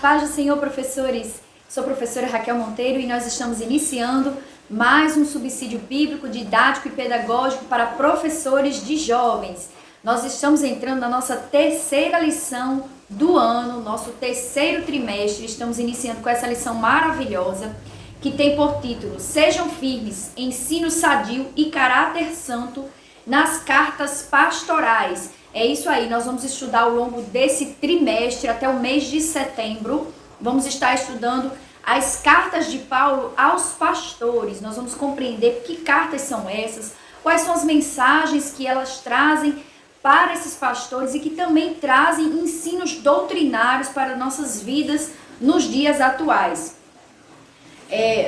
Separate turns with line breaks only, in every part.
paz do Senhor, professores. Sou a professora Raquel Monteiro e nós estamos iniciando mais um subsídio bíblico, didático e pedagógico para professores de jovens. Nós estamos entrando na nossa terceira lição do ano, nosso terceiro trimestre. Estamos iniciando com essa lição maravilhosa que tem por título: Sejam firmes, ensino sadio e caráter santo nas cartas pastorais. É isso aí, nós vamos estudar ao longo desse trimestre, até o mês de setembro, vamos estar estudando as cartas de Paulo aos pastores. Nós vamos compreender que cartas são essas, quais são as mensagens que elas trazem para esses pastores e que também trazem ensinos doutrinários para nossas vidas nos dias atuais.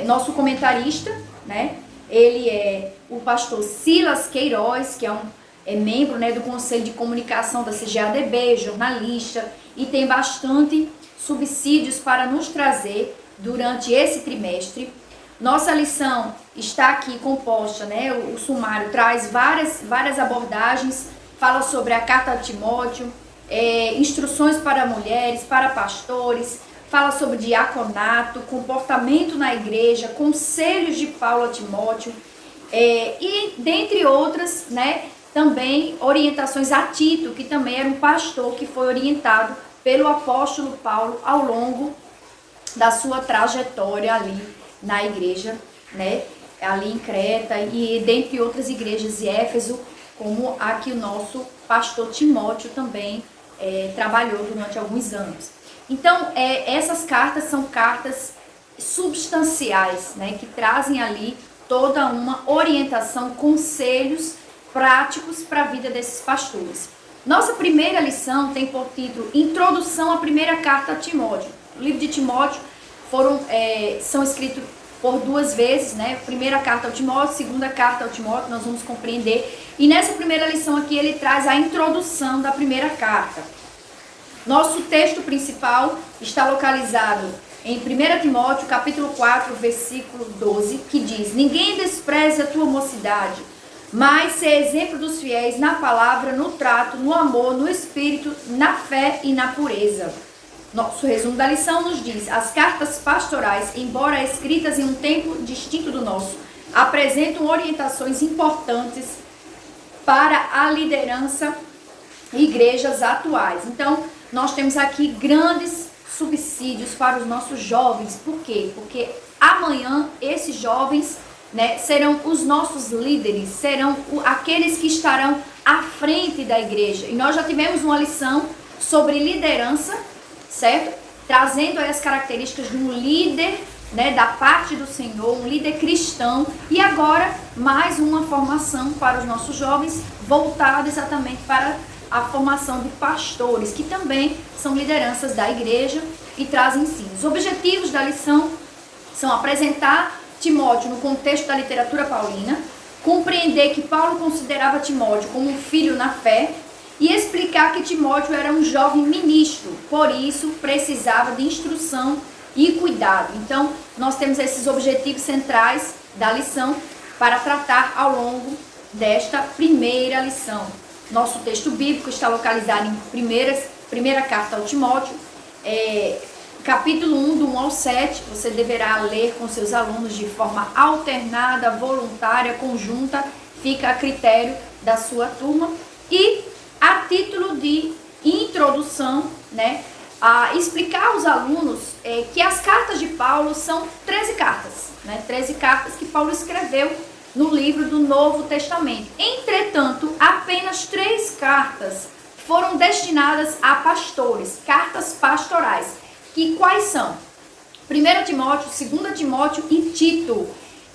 Nosso comentarista, né? Ele é o pastor Silas Queiroz, que é membro, né, do Conselho de Comunicação da CGADB, jornalista, e tem bastante subsídios para nos trazer durante esse trimestre. Nossa lição está aqui composta, né, o sumário traz várias abordagens, fala sobre a carta a Timóteo, instruções para mulheres, para pastores, fala sobre diaconato, comportamento na igreja, conselhos de Paulo a Timóteo, e dentre outras, né, também orientações a Tito, que também era um pastor que foi orientado pelo apóstolo Paulo ao longo da sua trajetória ali na igreja, né, ali em Creta e dentre outras igrejas de Éfeso, como a que o nosso pastor Timóteo também trabalhou durante alguns anos. Então, essas cartas são cartas substanciais, né, que trazem ali toda uma orientação, conselhos práticos para a vida desses pastores. Nossa primeira lição tem por título Introdução à primeira carta a Timóteo. O livro de Timóteo são escritos por duas vezes, né? Primeira carta ao Timóteo, segunda carta ao Timóteo, nós vamos compreender. E nessa primeira lição aqui ele traz a introdução da primeira carta. Nosso texto principal está localizado em 1 Timóteo, capítulo 4, versículo 12, que diz: Ninguém despreze a tua mocidade, mas ser exemplo dos fiéis na palavra, no trato, no amor, no espírito, na fé e na pureza. Nosso resumo da lição nos diz: as cartas pastorais, embora escritas em um tempo distinto do nosso, apresentam orientações importantes para a liderança e igrejas atuais. Então, nós temos aqui grandes subsídios para os nossos jovens. Por quê? Porque amanhã esses jovens, né, serão os nossos líderes, serão aqueles que estarão à frente da igreja. E nós já tivemos uma lição sobre liderança, certo? Trazendo aí as características de um líder, né, da parte do Senhor, um líder cristão. E agora, mais uma formação para os nossos jovens, voltada exatamente para a formação de pastores, que também são lideranças da igreja e trazem ensinos. Os objetivos da lição são apresentar Timóteo no contexto da literatura paulina, compreender que Paulo considerava Timóteo como um filho na fé e explicar que Timóteo era um jovem ministro, por isso precisava de instrução e cuidado. Então, nós temos esses objetivos centrais da lição para tratar ao longo desta primeira lição. Nosso texto bíblico está localizado em primeira carta ao Timóteo, capítulo 1, do 1 ao 7, você deverá ler com seus alunos de forma alternada, voluntária, conjunta, fica a critério da sua turma. E a título de introdução, né, a explicar aos alunos que as cartas de Paulo são 13 cartas, né, 13 cartas que Paulo escreveu no livro do Novo Testamento. Entretanto, apenas 3 cartas foram destinadas a pastores, cartas pastorais. Que quais são? 1 Timóteo, 2 Timóteo e Tito.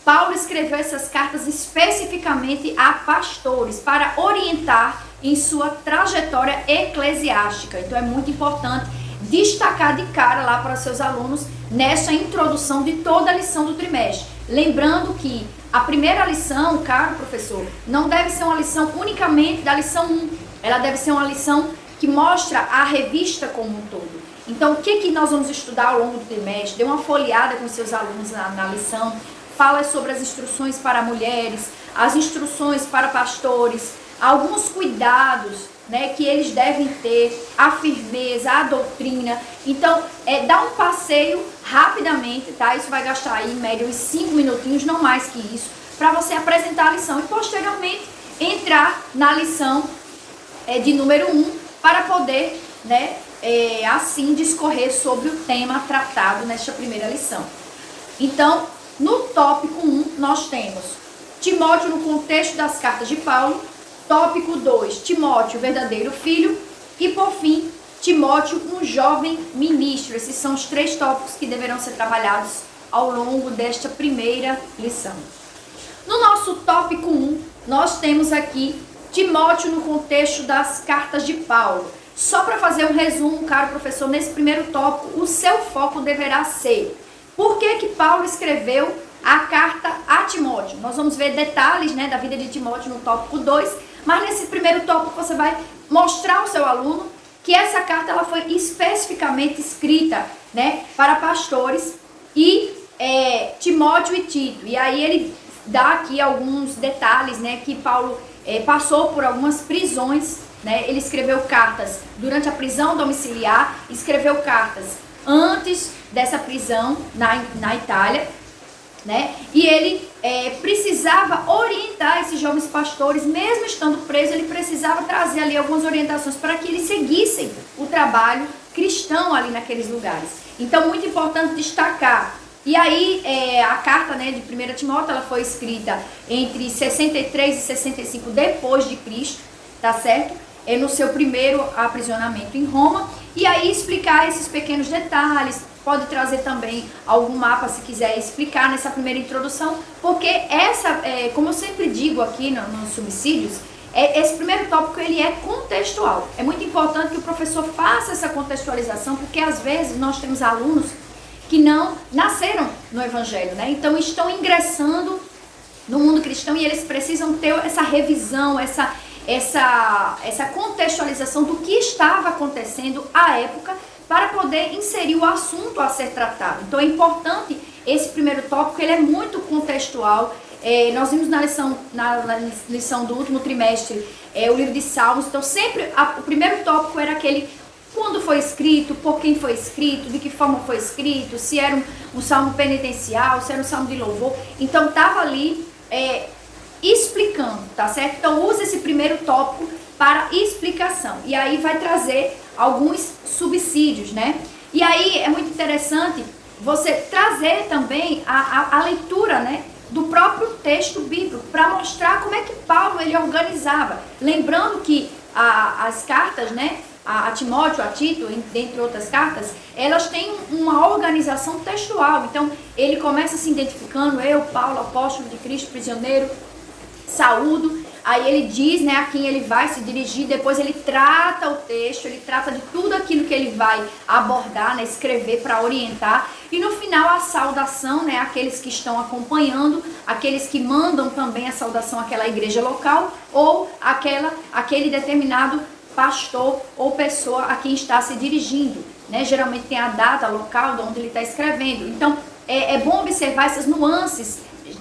Paulo escreveu essas cartas especificamente a pastores para orientar em sua trajetória eclesiástica. Então é muito importante destacar de cara lá para seus alunos nessa introdução de toda a lição do trimestre. Lembrando que a primeira lição, caro professor, não deve ser uma lição unicamente da lição 1. Ela deve ser uma lição que mostra a revista como um todo. Então, o que nós vamos estudar ao longo do trimestre? Dê uma folheada com seus alunos na lição. Fala sobre as instruções para mulheres, as instruções para pastores, alguns cuidados, né, que eles devem ter, a firmeza, a doutrina. Então, dá um passeio rapidamente, tá? Isso vai gastar aí em média uns 5 minutinhos, não mais que isso, para você apresentar a lição e posteriormente entrar na lição de número 1 para poder, né, assim discorrer sobre o tema tratado nesta primeira lição. Então, no tópico 1, nós temos Timóteo no contexto das cartas de Paulo. Tópico 2, Timóteo, verdadeiro filho. E, por fim, Timóteo, um jovem ministro. Esses são os 3 tópicos que deverão ser trabalhados ao longo desta primeira lição. No nosso tópico 1, nós temos aqui Timóteo no contexto das cartas de Paulo. Só para fazer um resumo, caro professor, nesse primeiro tópico, o seu foco deverá ser: por que Paulo escreveu a carta a Timóteo? Nós vamos ver detalhes, né, da vida de Timóteo no tópico 2, mas nesse primeiro tópico você vai mostrar ao seu aluno que essa carta ela foi especificamente escrita, né, para pastores e Timóteo e Tito. E aí ele dá aqui alguns detalhes, né, que Paulo passou por algumas prisões, né? Ele escreveu cartas durante a prisão domiciliar, escreveu cartas antes dessa prisão na Itália, né? E ele precisava orientar esses jovens pastores, mesmo estando preso, ele precisava trazer ali algumas orientações para que eles seguissem o trabalho cristão ali naqueles lugares. Então, muito importante destacar. E aí, a carta, né, de 1 Timóteo, ela foi escrita entre 63 e 65 depois de Cristo, tá certo? No seu primeiro aprisionamento em Roma. E aí explicar esses pequenos detalhes, pode trazer também algum mapa se quiser explicar nessa primeira introdução, porque essa, como eu sempre digo aqui nos subsídios, esse primeiro tópico ele é contextual. É muito importante que o professor faça essa contextualização, porque às vezes nós temos alunos que não nasceram no Evangelho, né? Então estão ingressando no mundo cristão e eles precisam ter essa revisão, essa contextualização do que estava acontecendo à época para poder inserir o assunto a ser tratado. Então é importante esse primeiro tópico, ele é muito contextual. Nós vimos na lição do último trimestre o livro de Salmos, então sempre o primeiro tópico era aquele: quando foi escrito, por quem foi escrito, de que forma foi escrito, se era um salmo penitencial, se era um salmo de louvor. Então estava ali explicando, tá certo? Então usa esse primeiro tópico para explicação. E aí vai trazer alguns subsídios, né? E aí é muito interessante você trazer também a leitura, né, do próprio texto bíblico, para mostrar como é que Paulo ele organizava. Lembrando que as cartas, né, a Timóteo, a Tito, dentre outras cartas, elas têm uma organização textual. Então, ele começa se identificando: eu, Paulo, apóstolo de Cristo, prisioneiro, saúdo. Aí ele diz, né, a quem ele vai se dirigir, depois ele trata o texto, ele trata de tudo aquilo que ele vai abordar, né, escrever para orientar. E no final a saudação, né, aqueles que estão acompanhando, aqueles que mandam também a saudação àquela igreja local ou aquele determinado pastor ou pessoa a quem está se dirigindo, né? Geralmente tem a data, local de onde ele está escrevendo. Então é bom observar essas nuances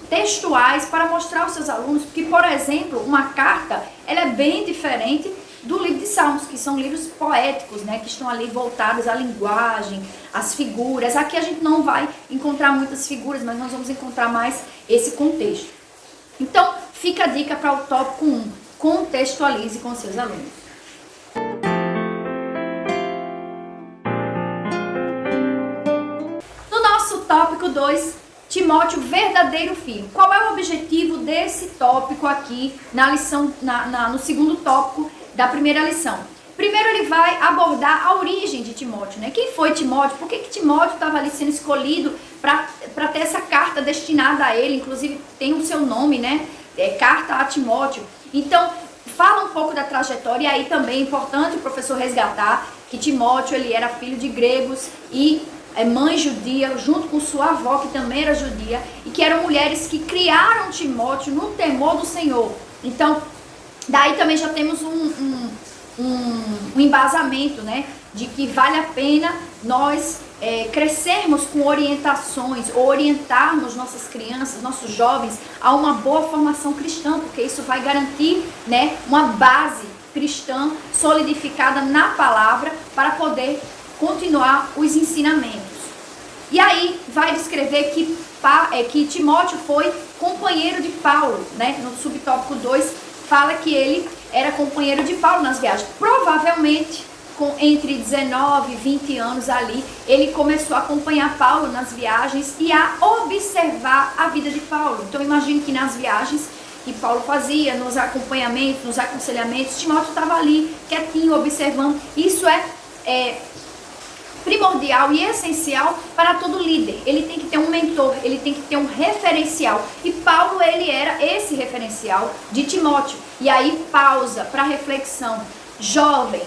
textuais para mostrar aos seus alunos que, por exemplo, uma carta ela é bem diferente do livro de Salmos, que são livros poéticos, né, que estão ali voltados à linguagem, às figuras. Aqui a gente não vai encontrar muitas figuras, mas nós vamos encontrar mais esse contexto. Então, fica a dica para o tópico 1, contextualize com seus alunos. No nosso tópico 2, Timóteo, verdadeiro filho. Qual é o objetivo desse tópico aqui na lição, no segundo tópico da primeira lição? Primeiro ele vai abordar a origem de Timóteo, né? Quem foi Timóteo? Por que Timóteo estava ali sendo escolhido para ter essa carta destinada a ele? Inclusive tem o seu nome, né? Carta a Timóteo. Então, fala um pouco da trajetória. E aí também é importante o professor resgatar que Timóteo ele era filho de gregos e mãe judia, junto com sua avó, que também era judia, e que eram mulheres que criaram Timóteo no temor do Senhor. Então, daí também já temos um embasamento, né, de que vale a pena nós crescermos com orientações, ou orientarmos nossas crianças, nossos jovens a uma boa formação cristã, porque isso vai garantir, né, uma base cristã solidificada na palavra para poder continuar os ensinamentos. E aí vai descrever que Timóteo foi companheiro de Paulo, né? No subtópico 2 fala que ele era companheiro de Paulo nas viagens. Provavelmente, entre 19 e 20 anos ali, ele começou a acompanhar Paulo nas viagens e a observar a vida de Paulo. Então imagine que nas viagens que Paulo fazia, nos acompanhamentos, nos aconselhamentos, Timóteo estava ali, quietinho, observando. Isso é primordial e essencial para todo líder. Ele tem que ter um mentor, ele tem que ter um referencial. E Paulo, ele era esse referencial de Timóteo. E aí pausa para reflexão. Jovem,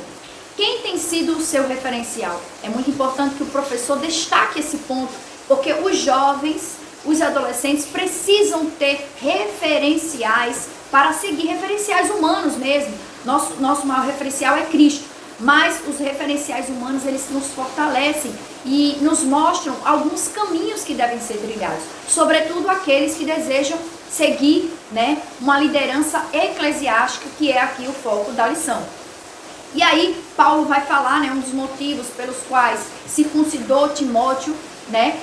quem tem sido o seu referencial? É muito importante que o professor destaque esse ponto, porque os jovens, os adolescentes precisam ter referenciais para seguir, referenciais humanos mesmo. Nosso maior referencial é Cristo. Mas os referenciais humanos, eles nos fortalecem e nos mostram alguns caminhos que devem ser trilhados. Sobretudo aqueles que desejam seguir, né, uma liderança eclesiástica, que é aqui o foco da lição. E aí Paulo vai falar, né, um dos motivos pelos quais circuncidou Timóteo, né,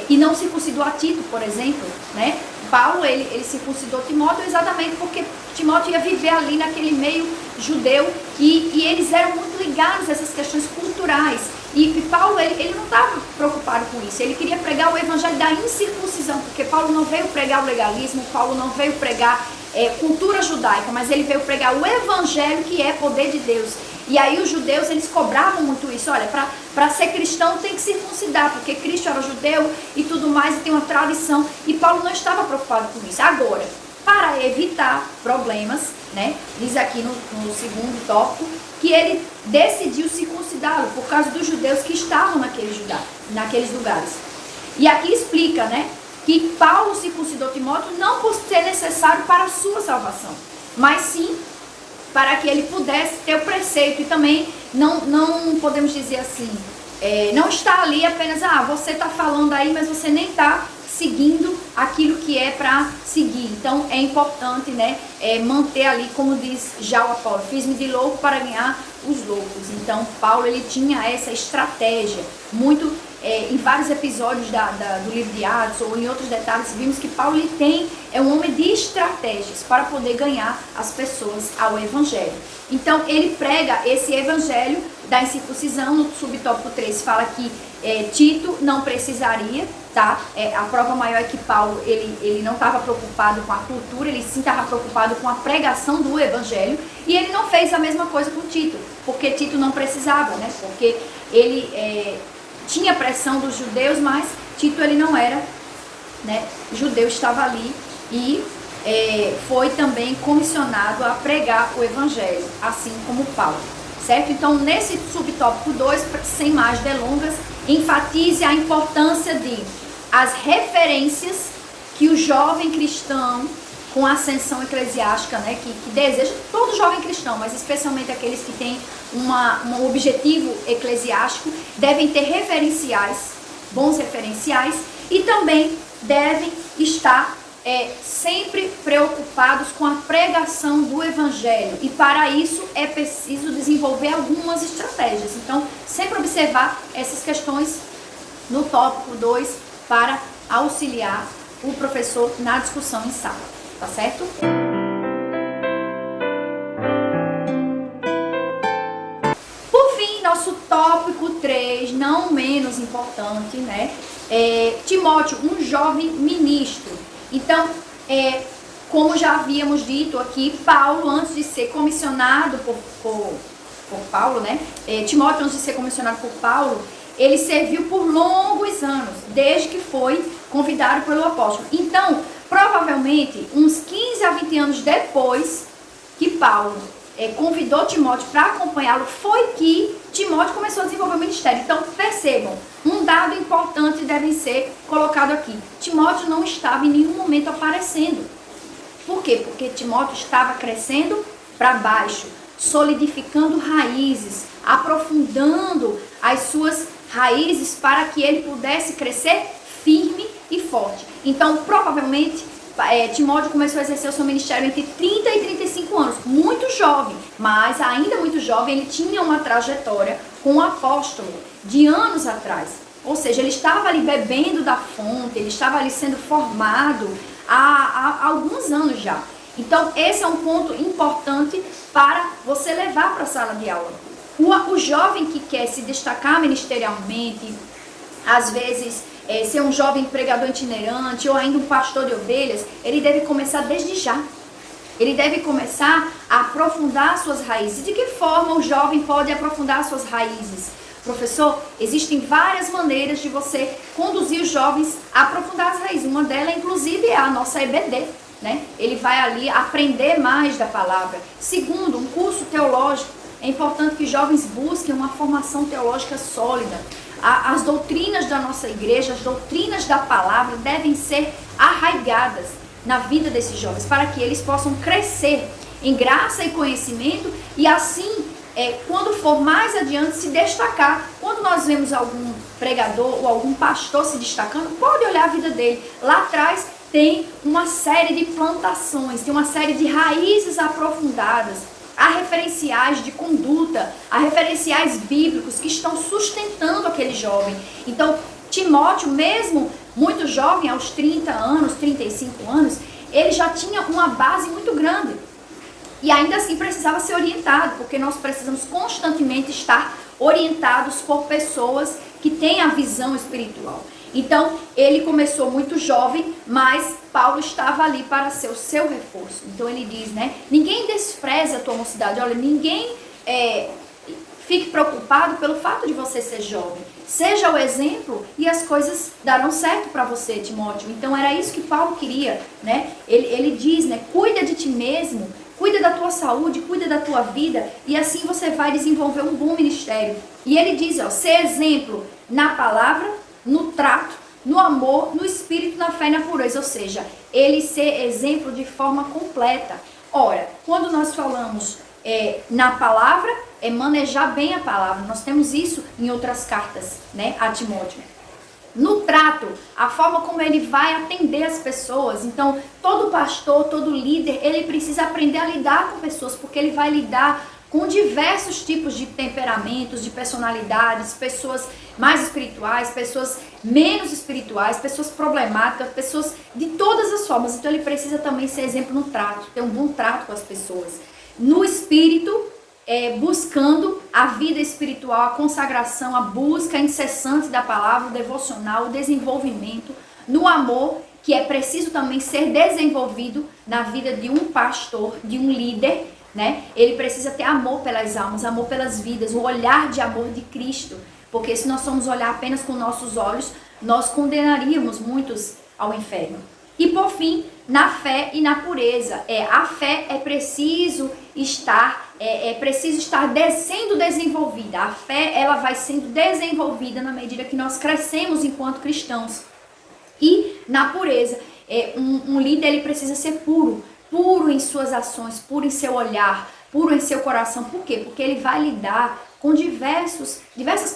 e não circuncidou a Tito, por exemplo, né? Paulo, ele circuncidou Timóteo exatamente porque Timóteo ia viver ali naquele meio judeu e eles eram muito ligados a essas questões culturais. E Paulo, ele não estava preocupado com isso. Ele queria pregar o evangelho da incircuncisão, porque Paulo não veio pregar o legalismo, Paulo não veio pregar cultura judaica, mas ele veio pregar o evangelho, que é poder de Deus. E aí os judeus, eles cobravam muito isso. Olha, para ser cristão tem que circuncidar, porque Cristo era judeu e tudo mais, e tem uma tradição. E Paulo não estava preocupado com isso. Agora, para evitar problemas, né, diz aqui no segundo tópico, que ele decidiu circuncidá-lo por causa dos judeus que estavam naqueles lugares. E aqui explica, né, que Paulo circuncidou Timóteo não por ser necessário para a sua salvação, mas sim para que ele pudesse ter o preceito. E também não podemos dizer assim, não está ali apenas, você está falando aí, mas você nem está seguindo aquilo que é para seguir. Então é importante, né, manter ali, como diz já o Apolo, fiz-me de louco para ganhar os loucos. Então Paulo, ele tinha essa estratégia muito, em vários episódios do livro de Atos ou em outros detalhes, vimos que Paulo, ele é um homem de estratégias para poder ganhar as pessoas ao evangelho. Então ele prega esse evangelho da incircuncisão. No subtópico 3 fala que Tito não precisaria, tá? A prova maior é que Paulo, ele não estava preocupado com a cultura, ele sim estava preocupado com a pregação do evangelho, e ele não fez a mesma coisa com Tito, porque Tito não precisava, né? Porque ele tinha pressão dos judeus, mas Tito, ele não era, né, judeu, estava ali e foi também comissionado a pregar o evangelho, assim como Paulo, certo? Então, nesse subtópico 2, sem mais delongas, enfatize a importância de as referências que o jovem cristão com ascensão eclesiástica, né, que deseja, todo jovem cristão, mas especialmente aqueles que têm um objetivo eclesiástico, devem ter referenciais, bons referenciais, e também devem estar sempre preocupados com a pregação do evangelho. E para isso é preciso desenvolver algumas estratégias. Então, sempre observar essas questões no tópico 2 para auxiliar o professor na discussão em sala. Tá certo? Por fim, nosso tópico 3, não menos importante, né? Timóteo, um jovem ministro. Então, como já havíamos dito aqui, Paulo, antes de ser comissionado por Paulo, né? Timóteo, antes de ser comissionado por Paulo, ele serviu por longos anos, desde que foi convidado pelo apóstolo. Então, provavelmente, uns 15 a 20 anos depois que Paulo convidou Timóteo para acompanhá-lo, foi que Timóteo começou a desenvolver o ministério. Então, percebam, um dado importante deve ser colocado aqui. Timóteo não estava em nenhum momento aparecendo. Por quê? Porque Timóteo estava crescendo para baixo. solidificando raízes, aprofundando as suas raízes para que ele pudesse crescer firme e forte. Então, provavelmente, Timóteo começou a exercer o seu ministério entre 30 e 35 anos, muito jovem, mas ainda muito jovem, ele tinha uma trajetória com um apóstolo de anos atrás. Ou seja, ele estava ali bebendo da fonte, ele estava ali sendo formado há alguns anos já. Então, esse é um ponto importante para você levar para a sala de aula. O jovem que quer se destacar ministerialmente, às vezes ser um jovem pregador itinerante ou ainda um pastor de ovelhas, ele deve começar desde já. Ele deve começar a aprofundar suas raízes. De que forma o jovem pode aprofundar suas raízes? Professor, existem várias maneiras de você conduzir os jovens a aprofundar as raízes. Uma delas, inclusive, é a nossa EBD. Né? Ele vai ali aprender mais da palavra. Segundo, um curso teológico. É importante que jovens busquem uma formação teológica sólida. As doutrinas da nossa igreja, as doutrinas da palavra devem ser arraigadas na vida desses jovens, para que eles possam crescer em graça e conhecimento e assim, quando for mais adiante, se destacar. Quando nós vemos algum pregador ou algum pastor se destacando, pode olhar a vida dele. Lá atrás tem uma série de plantações, tem uma série de raízes aprofundadas. Há referenciais de conduta, há referenciais bíblicos que estão sustentando aquele jovem. Então, Timóteo, mesmo muito jovem, aos 30 anos, 35 anos, ele já tinha uma base muito grande. E ainda assim precisava ser orientado, porque nós precisamos constantemente estar orientados por pessoas que têm a visão espiritual. Então, ele começou muito jovem, mas Paulo estava ali para ser o seu reforço. Então, ele diz, né? Ninguém despreza a tua mocidade. Olha, ninguém fique preocupado pelo fato de você ser jovem. Seja o exemplo e as coisas darão certo para você, Timóteo. Então, era isso que Paulo queria, né? Ele diz, né? Cuida de ti mesmo, cuida da tua saúde, cuida da tua vida e assim você vai desenvolver um bom ministério. E ele diz, ó, ser exemplo na palavra, no trato, no amor, no espírito, na fé e na pureza. Ou seja, ele ser exemplo de forma completa. Ora, quando nós falamos na palavra, é manejar bem a palavra. Nós temos isso em outras cartas, né, a Timóteo. No trato, a forma como ele vai atender as pessoas. Então, todo pastor, todo líder, ele precisa aprender a lidar com pessoas, porque ele vai lidar com diversos tipos de temperamentos, de personalidades, pessoas mais espirituais, pessoas menos espirituais, pessoas problemáticas, pessoas de todas as formas. Então ele precisa também ser exemplo no trato, ter um bom trato com as pessoas. No espírito, buscando a vida espiritual, a consagração, a busca incessante da palavra, o devocional, o desenvolvimento. No amor, que é preciso também ser desenvolvido na vida de um pastor, de um líder, né? Ele precisa ter amor pelas almas, amor pelas vidas, o olhar de amor de Cristo. Porque se nós formos olhar apenas com nossos olhos, nós condenaríamos muitos ao inferno. E por fim, na fé e na pureza. A fé é preciso estar sendo desenvolvida. A fé, ela vai sendo desenvolvida na medida que nós crescemos enquanto cristãos. E na pureza, um líder, ele precisa ser puro em suas ações, puro em seu olhar, puro em seu coração. Por quê? Porque ele vai lidar com diversas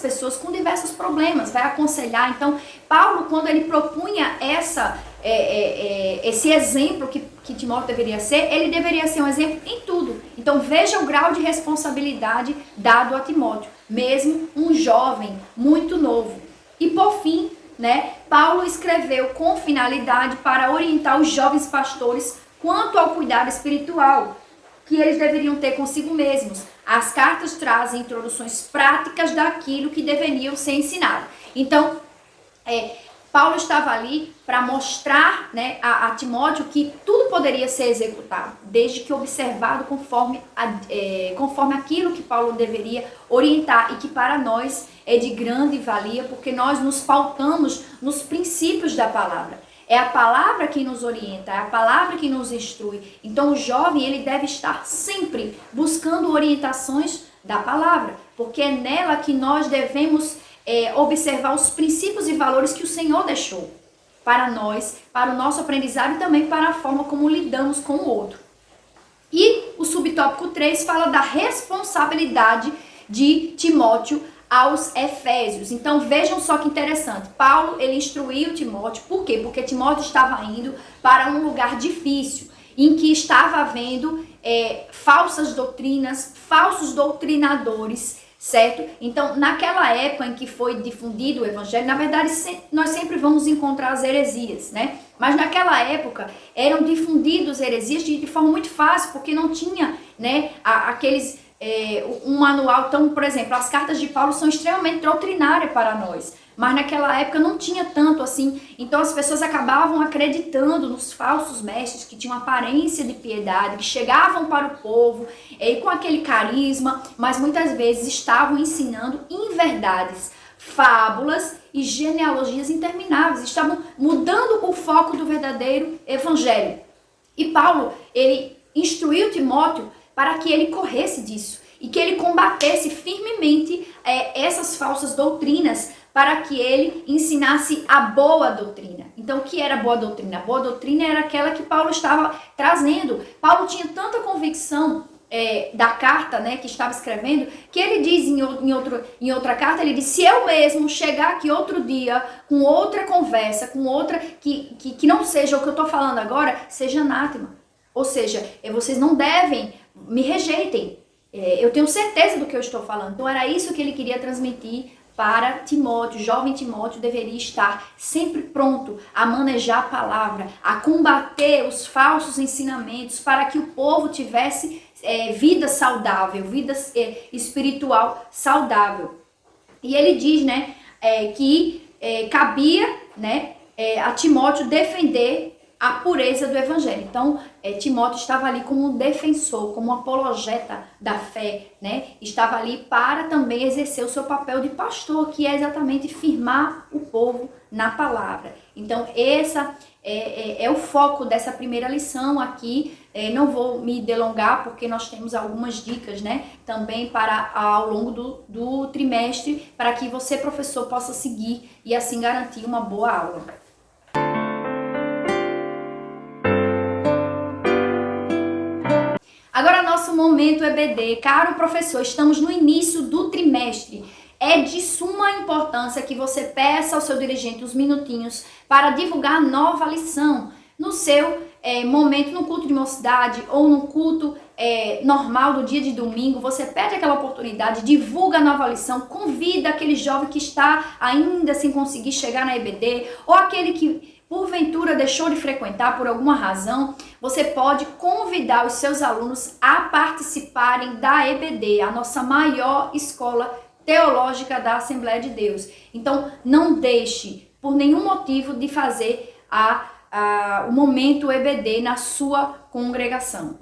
pessoas, com diversos problemas, vai aconselhar. Então, Paulo, quando ele propunha esse exemplo que Timóteo deveria ser, ele deveria ser um exemplo em tudo. Então, veja o grau de responsabilidade dado a Timóteo, mesmo um jovem muito novo. E por fim, né, Paulo escreveu com finalidade para orientar os jovens pastores quanto ao cuidado espiritual que eles deveriam ter consigo mesmos. As cartas trazem introduções práticas daquilo que deveriam ser ensinado. Então, Paulo estava ali para mostrar, né, a Timóteo que tudo poderia ser executado, desde que observado conforme aquilo que Paulo deveria orientar e que para nós é de grande valia, porque nós nos pautamos nos princípios da palavra. É a palavra que nos orienta, é a palavra que nos instrui. Então o jovem, ele deve estar sempre buscando orientações da palavra, porque é nela que nós devemos observar os princípios e valores que o Senhor deixou para nós, para o nosso aprendizado e também para a forma como lidamos com o outro. E o subtópico 3 fala da responsabilidade de Timóteo aos Efésios. Então vejam só que interessante, Paulo ele instruiu Timóteo, por quê? Porque Timóteo estava indo para um lugar difícil, em que estava havendo falsas doutrinas, falsos doutrinadores, certo? Então naquela época em que foi difundido o evangelho, na verdade nós sempre vamos encontrar as heresias, né? Mas naquela época eram difundidos heresias de forma muito fácil, porque não tinha, né, um manual tão, por exemplo, as cartas de Paulo são extremamente doutrinárias para nós, mas naquela época não tinha tanto assim, então as pessoas acabavam acreditando nos falsos mestres que tinham aparência de piedade, que chegavam para o povo com aquele carisma, mas muitas vezes estavam ensinando inverdades, fábulas e genealogias intermináveis, estavam mudando o foco do verdadeiro evangelho. E Paulo, ele instruiu Timóteo para que ele corresse disso e que ele combatesse firmemente essas falsas doutrinas, para que ele ensinasse a boa doutrina. Então, o que era boa doutrina? A boa doutrina era aquela que Paulo estava trazendo. Paulo tinha tanta convicção da carta, né, que estava escrevendo, que ele diz em outra carta, ele diz, se eu mesmo chegar aqui outro dia com outra conversa, com outra que não seja o que eu estou falando agora, seja anátema. Ou seja, vocês não devem, me rejeitem. Eu tenho certeza do que eu estou falando. Então era isso que ele queria transmitir para Timóteo. O jovem Timóteo deveria estar sempre pronto a manejar a palavra, a combater os falsos ensinamentos, para que o povo tivesse vida saudável, vida espiritual saudável. E ele diz, né, que cabia, né, a Timóteo defender a pureza do evangelho. Então, Timóteo estava ali como um defensor, como um apologeta da fé, né? Estava ali para também exercer o seu papel de pastor, que é exatamente firmar o povo na palavra. Então, essa é o foco dessa primeira lição aqui. Não vou me delongar, porque nós temos algumas dicas, né? Também para ao longo do trimestre, para que você, professor, possa seguir e assim garantir uma boa aula. Agora, nosso momento EBD. Caro professor, estamos no início do trimestre. É de suma importância que você peça ao seu dirigente os minutinhos para divulgar a nova lição no seu momento, no culto de mocidade ou no culto normal do dia de domingo. Você pede aquela oportunidade, divulga a nova lição, convida aquele jovem que está ainda sem conseguir chegar na EBD, ou aquele que porventura deixou de frequentar por alguma razão. Você pode convidar os seus alunos a participarem da EBD, a nossa maior escola teológica da Assembleia de Deus. Então, não deixe por nenhum motivo de fazer o momento EBD na sua congregação.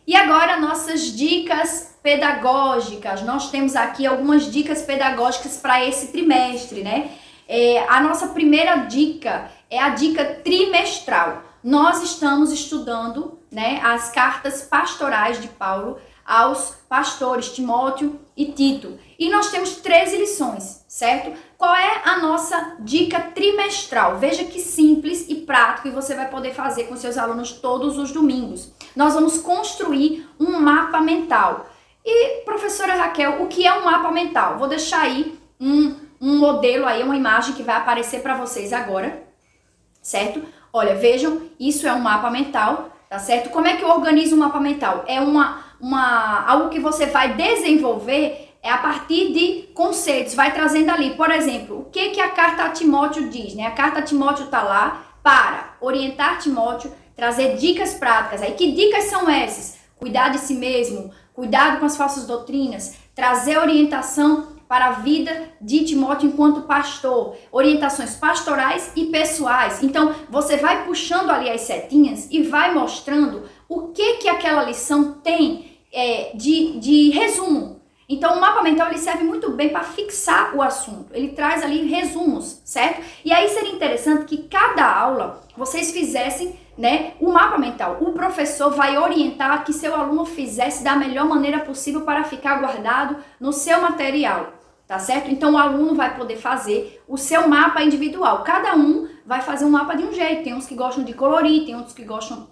E agora, nossas dicas pedagógicas. Nós temos aqui algumas dicas pedagógicas para esse trimestre, né? A nossa primeira dica é a dica trimestral. Nós estamos estudando, né, as cartas pastorais de Paulo aos pastores Timóteo e Tito. E nós temos 13 lições, certo? Qual é a nossa dica trimestral? Veja que simples e prático, e você vai poder fazer com seus alunos todos os domingos. Nós vamos construir um mapa mental. E, professora Raquel, o que é um mapa mental? Vou deixar aí um modelo, aí, uma imagem que vai aparecer para vocês agora, certo? Olha, vejam, isso é um mapa mental, tá certo? Como é que eu organizo um mapa mental? É algo que você vai desenvolver a partir de conceitos, vai trazendo ali. Por exemplo, o que a carta a Timóteo diz, né? A carta a Timóteo tá lá para orientar Timóteo, trazer dicas práticas. Aí, que dicas são essas? Cuidar de si mesmo, cuidado com as falsas doutrinas, trazer orientação para a vida de Timóteo enquanto pastor, orientações pastorais e pessoais. Então, você vai puxando ali as setinhas e vai mostrando o que aquela lição tem de resumo. Então, o mapa mental ele serve muito bem para fixar o assunto. Ele traz ali resumos, certo? E aí seria interessante que cada aula vocês fizessem, né, o mapa mental. O professor vai orientar que seu aluno fizesse da melhor maneira possível para ficar guardado no seu material, tá certo? Então, o aluno vai poder fazer o seu mapa individual. Cada um vai fazer um mapa de um jeito. Tem uns que gostam de colorir, tem outros que gostam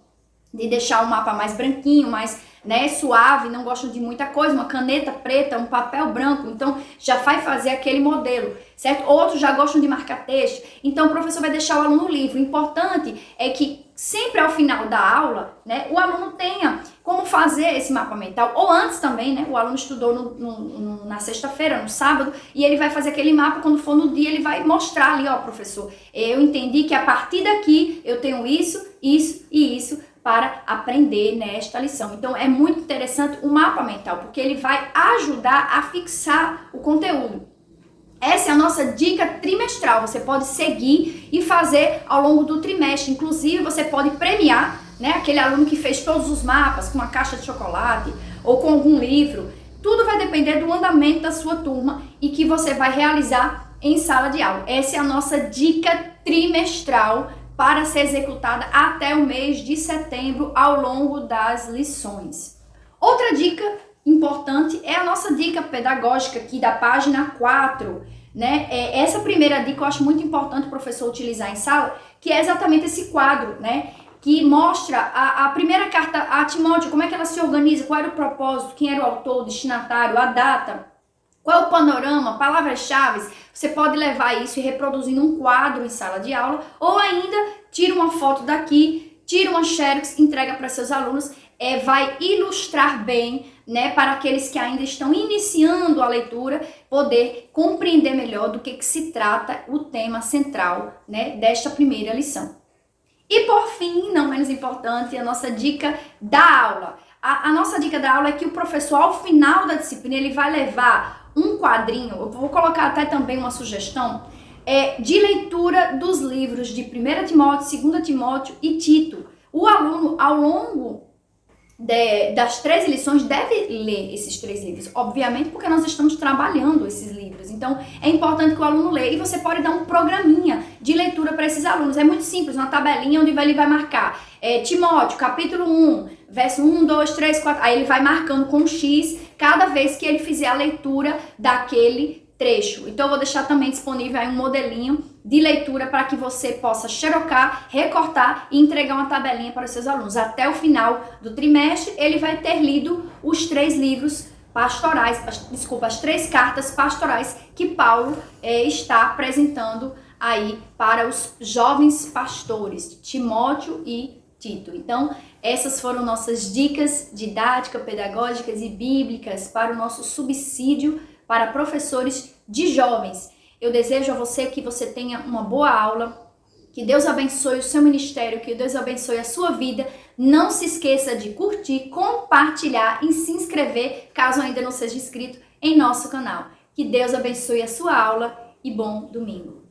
de deixar o mapa mais branquinho, mais, né, suave, não gostam de muita coisa, uma caneta preta, um papel branco, então já vai fazer aquele modelo, certo? Outros já gostam de marcar texto, então o professor vai deixar o aluno livre. O importante é que sempre ao final da aula, né, o aluno tenha como fazer esse mapa mental, ou antes também, né, o aluno estudou na sexta-feira, no sábado, e ele vai fazer aquele mapa, quando for no dia ele vai mostrar ali, ó, professor, eu entendi que a partir daqui eu tenho isso, isso e isso, para aprender nesta lição. Então é muito interessante o mapa mental, porque ele vai ajudar a fixar o conteúdo. Essa é a nossa dica trimestral, você pode seguir e fazer ao longo do trimestre. Inclusive você pode premiar, né, aquele aluno que fez todos os mapas com uma caixa de chocolate ou com algum livro. Tudo vai depender do andamento da sua turma e que você vai realizar em sala de aula. Essa é a nossa dica trimestral para ser executada até o mês de setembro ao longo das lições. Outra dica importante é a nossa dica pedagógica aqui da página 4, né? Essa primeira dica eu acho muito importante o professor utilizar em sala, que é exatamente esse quadro, né? Que mostra a primeira carta a Timóteo, como é que ela se organiza, qual era o propósito, quem era o autor, o destinatário, a data, qual é o panorama, palavras-chave. Você pode levar isso e reproduzir num quadro em sala de aula, ou ainda tira uma foto daqui, tira uma xerox, entrega para seus alunos, vai ilustrar bem, né, para aqueles que ainda estão iniciando a leitura, poder compreender melhor do que se trata o tema central, né, desta primeira lição. E por fim, não menos importante, a nossa dica da aula. A nossa dica da aula é que o professor, ao final da disciplina, ele vai levar um quadrinho, eu vou colocar até também uma sugestão, de leitura dos livros de 1 Timóteo, 2 Timóteo e Tito. O aluno, ao longo das 13 lições, deve ler esses 3 livros, obviamente porque nós estamos trabalhando esses livros, então é importante que o aluno leia, e você pode dar um programinha de leitura para esses alunos. É muito simples, uma tabelinha onde ele vai marcar Timóteo, capítulo 1, verso 1, 2, 3, 4, aí ele vai marcando com X cada vez que ele fizer a leitura daquele trecho. Então eu vou deixar também disponível aí um modelinho de leitura para que você possa xerocar, recortar e entregar uma tabelinha para os seus alunos. Até o final do trimestre ele vai ter lido os 3 livros pastorais, as 3 cartas pastorais que Paulo está apresentando aí para os jovens pastores, Timóteo e Tito. Então, essas foram nossas dicas didáticas, pedagógicas e bíblicas para o nosso subsídio para professores de jovens. Eu desejo a você que você tenha uma boa aula, que Deus abençoe o seu ministério, que Deus abençoe a sua vida. Não se esqueça de curtir, compartilhar e se inscrever, caso ainda não seja inscrito, em nosso canal. Que Deus abençoe a sua aula e bom domingo.